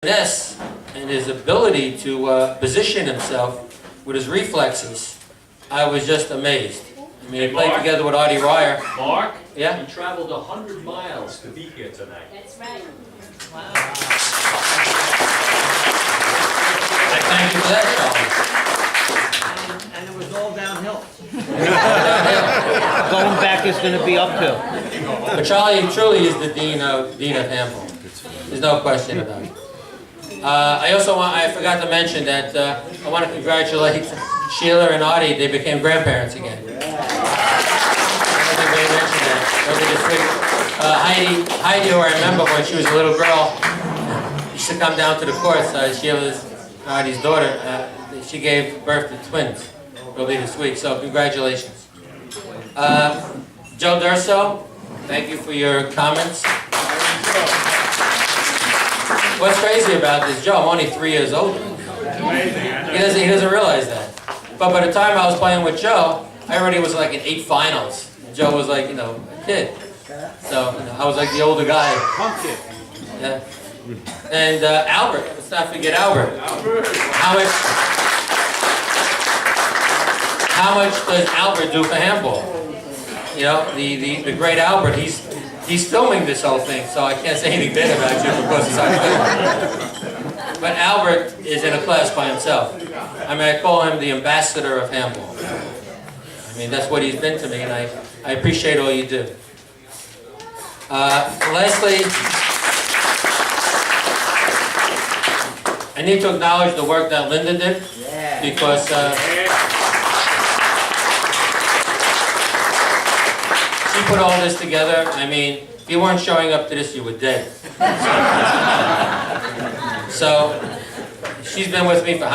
finesse and his ability to position himself with his reflexes, I was just amazed. I mean, he played together with Artie Ryer. Mark? Yeah? He traveled 100 miles to be here tonight. That's right. Wow. I thank you for that, And it was all downhill. Charlie. Going back is going to be uphill. But Charlie truly is the dean of handball. There's no question about it. I forgot to mention that I want to congratulate Sheila and Artie. They became grandparents again. Heidi, who I remember when she was a little girl, used to come down to the courts. Sheila's, Artie's daughter, she gave birth to twins earlier this week, so congratulations. Joe Durso, thank you for your comments. What's crazy about this, Joe, I'm only 3 years older. He doesn't realize that. But by the time I was playing with Joe, I already was like in 8 finals. Joe was like, a kid. So I was like the older guy. Yeah. And Albert, let's not forget Albert. How much does Albert do for handball? The great Albert, he's filming this whole thing, so I can't say anything bad about you because he's on film. But Albert is in a class by himself. I mean, I call him the ambassador of handball. I mean, that's what he's been to me, and I appreciate all you do. Lastly, I need to acknowledge the work that Linda did, because she put all this together. I mean, if you weren't showing up to this, you were dead. So she's been with me for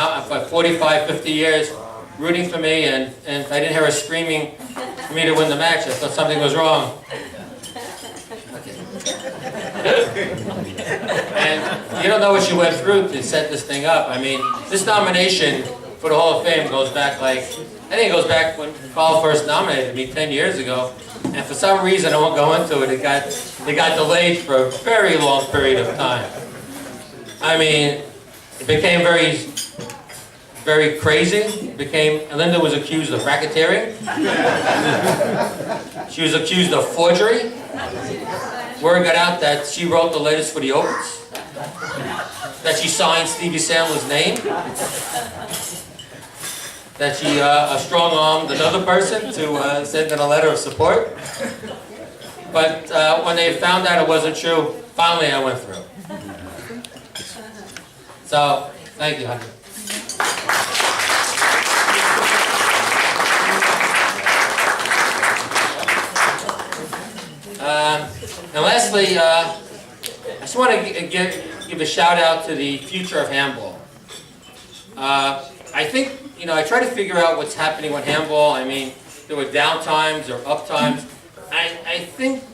45, 50 years, rooting for me, and I didn't hear her screaming for me to win the match. I thought something was wrong. And you don't know what she went through to set this thing up. I mean, this nomination for the Hall of Fame goes back I think it goes back when Carl first nominated me 10 years ago. And for some reason, I won't go into it, it got delayed for a very long period of time. I mean, it became very, very crazy. Linda was accused of racketeering. She was accused of forgery. Word got out that she wrote the letters for the Opens, that she signed Stevie Sandler's name, that she strong-armed another person to send in a letter of support. But when they found out it wasn't true, finally I went through. So, thank you, honey. And lastly, I just want to give a shout out to the future of handball. I think, I try to figure out what's happening with handball. I mean, there were down times or up times. I think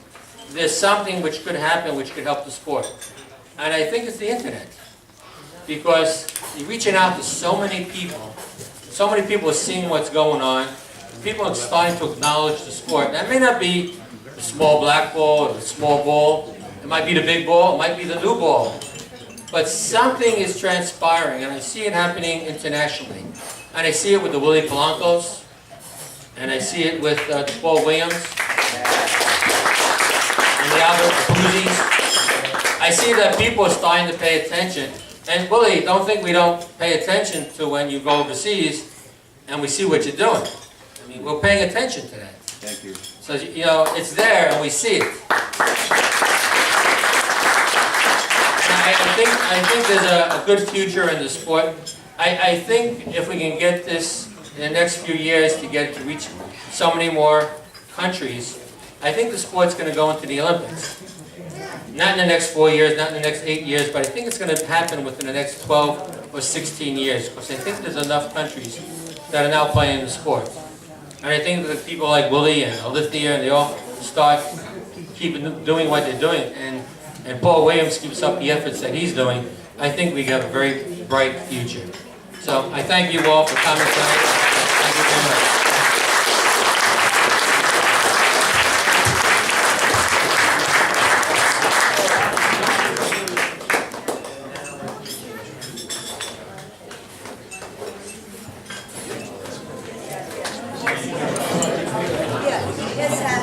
there's something which could happen which could help the sport. And I think it's the internet. Because you're reaching out to so many people are seeing what's going on. People are starting to acknowledge the sport. That may not be the small black ball or the small ball. It might be the big ball. It might be the new ball. But something is transpiring, and I see it happening internationally. And I see it with the Willie Polancos, and I see it with Paul Williams, and the Albert Capuzzi's. I see that people are starting to pay attention. And Willie, don't think we don't pay attention to when you go overseas and we see what you're doing. I mean, we're paying attention to that. Thank you. So, it's there and we see it. And I think there's a good future in the sport. I think if we can get this in the next few years to reach so many more countries, I think the sport's going to go into the Olympics. Not in the next 4 years, not in the next 8 years, but I think it's going to happen within the next 12 or 16 years, because I think there's enough countries that are now playing the sport. And I think that people like Willie and Alithia, and they all start doing what they're doing, and Paul Williams keeps up the efforts that he's doing, I think we have a very bright future. So I thank you all for coming tonight. Thank you very much. Yes,